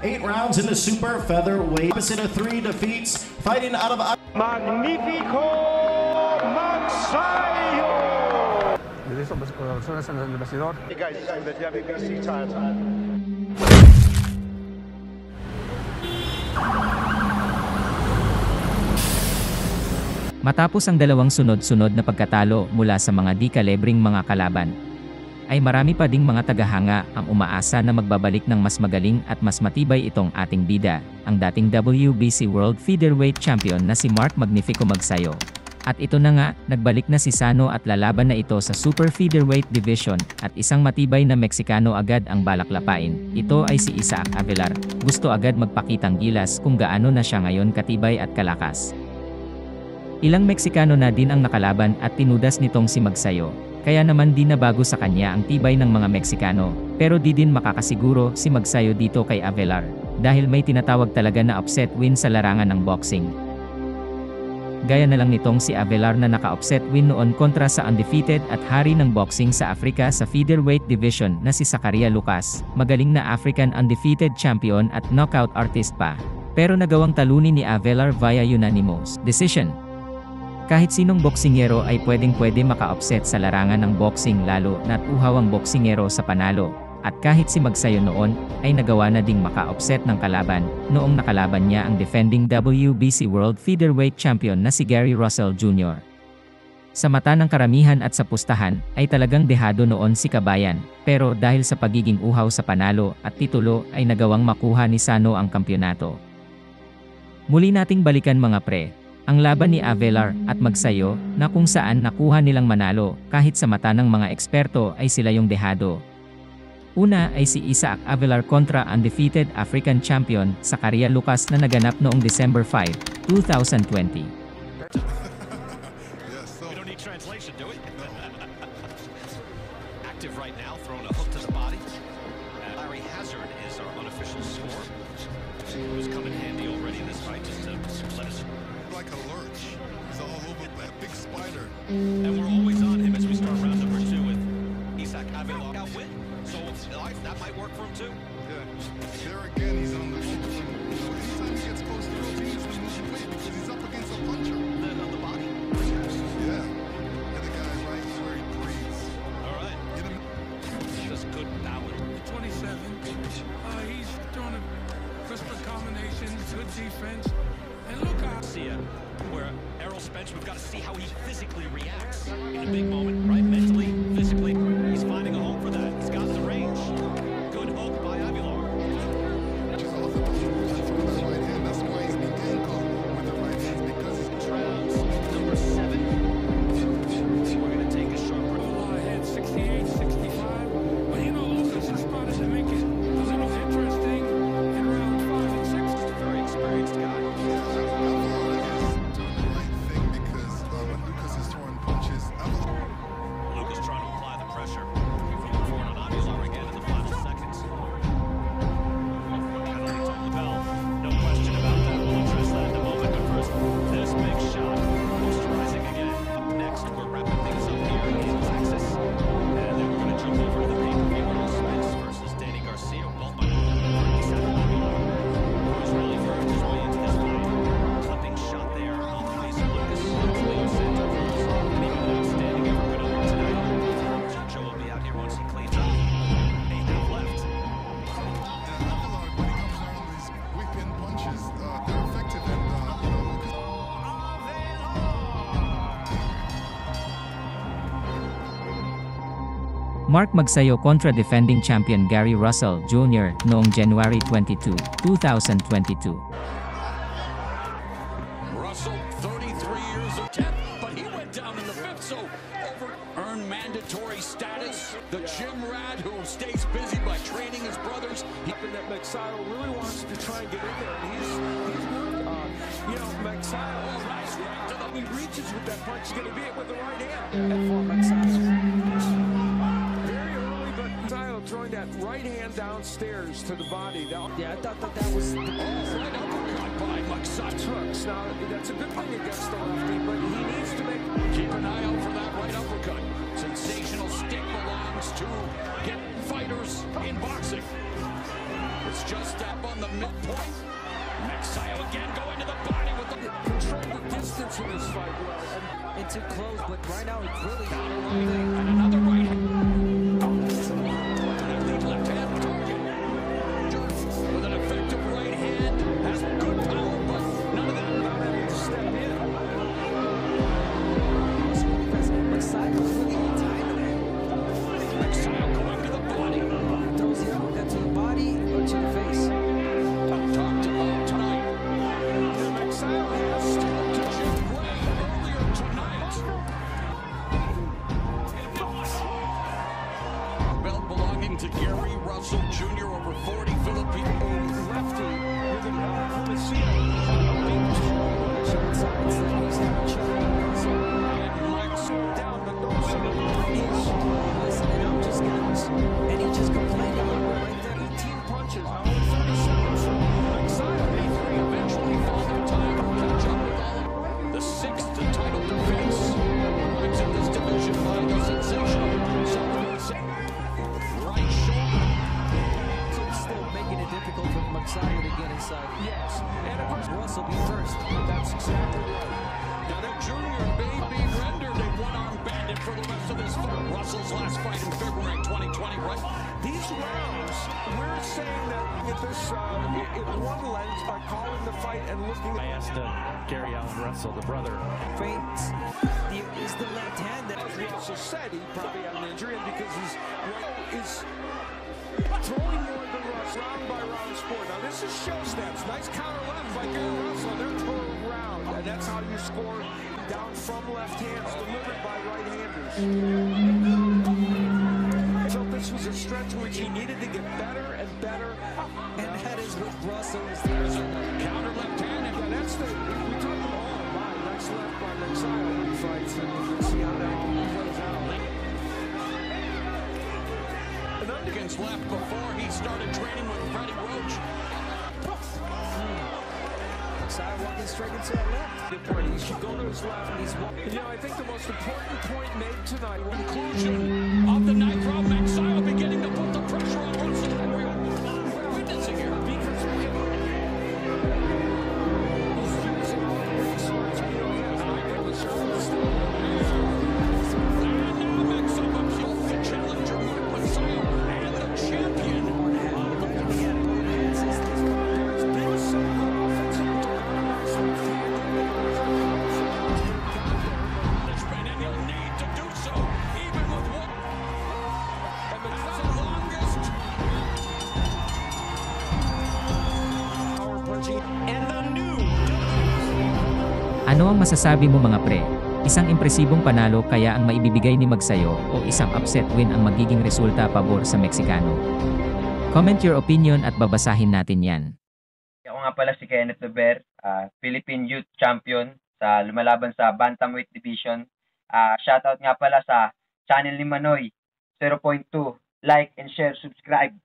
8 rounds in the super featherweight. Opposite of 3 defeats, fighting out of Magnifico Magsayo! Hey guys, this is the WBC title. Matapos ang dalawang sunod-sunod na pagkatalo mula sa mga di-kalibring mga kalaban, ay marami pa ding mga tagahanga ang umaasa na magbabalik ng mas magaling at mas matibay itong ating bida, ang dating WBC World Featherweight Champion na si Mark Magnifico Magsayo. At ito na nga, nagbalik na si Sano at lalaban na ito sa Super Featherweight Division at isang matibay na Meksikano agad ang balak lapain. Ito ay si Isaac Avelar. Gusto agad magpakitang gilas kung gaano na siya ngayon katibay at kalakas. Ilang Meksikano na din ang nakalaban at tinudas nitong si Magsayo. Kaya naman di na bago sa kanya ang tibay ng mga Meksikano, pero di din makakasiguro si Magsayo dito kay Avelar, dahil may tinatawag talaga na upset win sa larangan ng boxing. Gaya na lang nitong si Avelar na naka-upset win noon kontra sa undefeated at hari ng boxing sa Africa sa featherweight division na si Zakaria Lucas, magaling na African undefeated champion at knockout artist pa. Pero nagawang talunin ni Avelar via unanimous decision. Kahit sinong boksingero ay pwedeng-pwede maka-upset sa larangan ng boxing lalo na't uhaw ang boksingero sa panalo. At kahit si Magsayo noon, ay nagawa na ding maka-upset ng kalaban, noong nakalaban niya ang defending WBC World Featherweight Champion na si Gary Russell Jr. Sa mata ng karamihan at sa pustahan, ay talagang dehado noon si Kabayan, pero dahil sa pagiging uhaw sa panalo at titulo ay nagawang makuha ni Sano ang kampyonato. Muli nating balikan mga pre, ang laban ni Avelar at Magsayo na kung saan nakuha nilang manalo kahit sa mata ng mga eksperto ay sila yung dehado. Una ay si Isaac Avelar kontra undefeated African champion Zakaria Lucas na naganap noong December 5, 2020. We don't need translation, do we? Active right now, throwing a hook to the body. Larry Hazard is our unofficial score. Who's come in handy already in this fight, just to let us... Like a lurch. He's all over that big spider. And we're always on him as we start round number 2 with Isaac Avelar got win. So that might work for him too. Yeah. There again, he's on the move. Anytime he gets close to the routine, he's going to move away because he's up against a puncher. Then on the body. Yeah. And the guy right where he breathes. All right. Just good balance. 27. He's throwing a crisper combinations, good defense. And look out. See where Errol Spence, we've got to see how he physically reacts in a big moment, right? Mentally, physically. He's finding a home for that. He's got the range. Good hook by Avelar. Which is also from the right hand. That's why he's being angled with the right hand because he's Rounds number 7. We're going to take a short break. Ahead 68, 65. But you know, Lucas has started to make it a little interesting in round 5 and 6. Very experienced guy. Lucas trying to apply the pressure from the forward on Avelar again in the final seconds. Penalty on the bell. No question about that. We'll address that in a moment. But first, this big shot. Moisturizing again. Up next, we're wrapping things up here in Texas. And then we're going to jump over to the pay-per-view. Errol Spence versus Danny Garcia. Both by Isaac Avelar, who's really worked his way into this fight. Clipping shot there on the face of Lucas. Leo Santos. And even an outstanding effort tonight. Joe will be out here once he cleans up. 8 half left. Avelar, when he comes around these whip-in punches, they're effective and Mark Magsayo kontra defending champion Gary Russell Jr. noong January 22, 2022. Russell, 33 years of 10, but he went down in the 5th, so earned mandatory status. The gym rat who stays busy by training his brothers. That Magsayo really wants to try and get in there, and he's worked on. You know, Magsayo, he reaches with that punch, he's going to be it with the right hand. And for Magsayo, very early, but Magsayo throwing that right hand downstairs to the body. Yeah, I thought that was the Right uppercut by Magsayo. trucks. Now, that's a good thing against the lefty, but he needs to make... Keep an eye out for that right uppercut. Sensational stick belongs to get fighters in boxing. It's just up on the midpoint. Magsayo again going to the body with the Control the distance in this fight well. And Too close, but right now it's really and another right hand. And a lead left hand target. With an effective right hand. Has good power, but none of that without having to step in. Magsayo really in time today. Magsayo going to the body. Throws the uppercut to the body or to the face. Talked about tonight. Magsayo has still to Jim Gray earlier tonight. Belt belonging to Gary Russell Jr. over 40 Filipino lefty with a Kumasina on Short sides that he's having trouble. and Max down, but no he's Listen, and I'm just gonna, and he just complained a little bit right there. 18 punches. Now only 37 from Magsayo. eventually father time to catch up with all of the sixth title defense. Rides in this division by the sensational right shoulder. So it's still making it difficult for Magsayo to get inside. Yes, and of course Russell be first. that's exactly right. Now that Junior may be rendered a one-arm bandit for the rest of this fight. Russell's last fight in February 2020, right? These rounds, we're saying that if this in one lens by calling the fight and looking I at asked Gary Allen Russell, the brother. Feints. Is the left hand that as Russell said, he probably had an injury, and because he's is throwing more than Russ, round by round sport. Now this is show stats. Nice counter left by Gary Russell. They're throwing round, and that's how you score down from left hands delivered by right-handers. So this was a stretch which he needed to get better and better. and that is what Russell is Counter left hand. Yeah, that's the we talked about all about nice left by Magsayo in fights, and we'll see how that plays out. Against left before he started training with Freddie Roach. Magsayo walking straight into that left. Good point. He should go to his left, and he's walking. You know, I think the most important point made tonight. Conclusion of the ninth round. Magsayo beginning to put the pressure on Russell. And we're witnessing here. Because he's using all the resources. You know, he has high resources. And now Magsayo, the challenger, Magsayo, and the champion. Punishment, and he'll need to do so, even with one. And that's the longest. Power punching. And the new Ano ang masasabi mo mga pre? Isang impresibong panalo kaya ang maibibigay ni Magsayo o isang upset win ang magiging resulta pabor sa Meksikano? Comment your opinion at babasahin natin yan. Ako nga pala si Kenneth Dober, Philippine Youth Champion sa lumalaban sa Bantamweight Division. Shoutout nga pala sa channel ni Manoy 0.2. Like and share, subscribe.